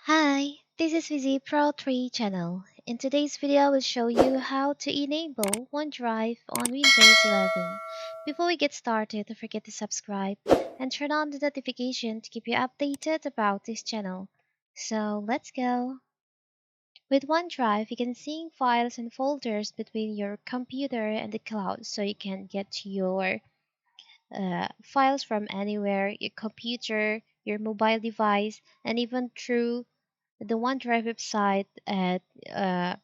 Hi, this is Vizi Pro 3 channel. In today's video, I will show you how to enable OneDrive on Windows 11. Before we get started, don't forget to subscribe and turn on the notification to keep you updated about this channel. So let's go. With OneDrive, you can sync files and folders between your computer and the cloud so you can get to your files from anywhere, your computer, your mobile device, and even through the OneDrive website at uh,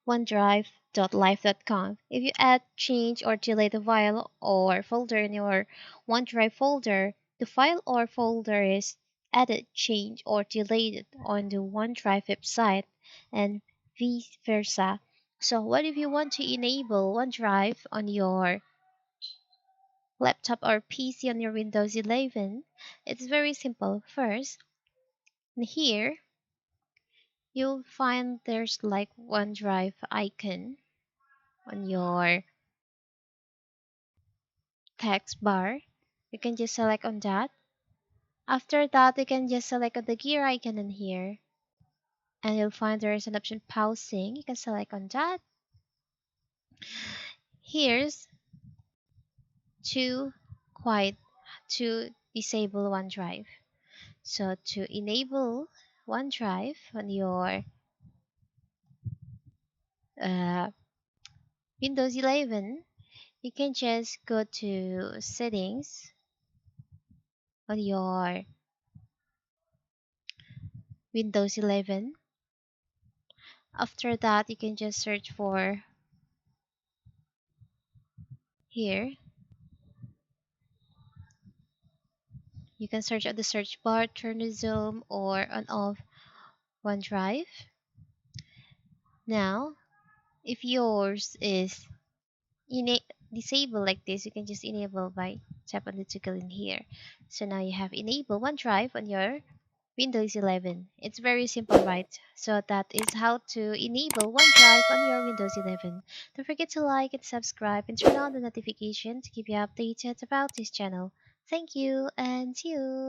onedrive.life.com. If you add, change, or delete a file or folder in your OneDrive folder, the file or folder is added, changed, or deleted on the OneDrive website, and vice versa. So, what if you want to enable OneDrive on your laptop or PC on your Windows 11? It's very simple. First, here you'll find there's like OneDrive icon on your text bar. You can just select on that. After that, you can just select on the gear icon in here. And you'll find there is an option pausing. You can select on that. Here's to quiet to disable OneDrive. So to enable OneDrive on your uh, Windows 11, you can just go to settings on your Windows 11. After that, you can just search for here. You can search at the search bar, turn the zoom or on off OneDrive. Now, if yours is disabled like this, you can just enable by tap on the toggle in here. So now you have enable OneDrive on your Windows 11. It's very simple, right? So that is how to enable OneDrive on your Windows 11. Don't forget to like and subscribe and turn on the notification to keep you updated about this channel. Thank you and see you.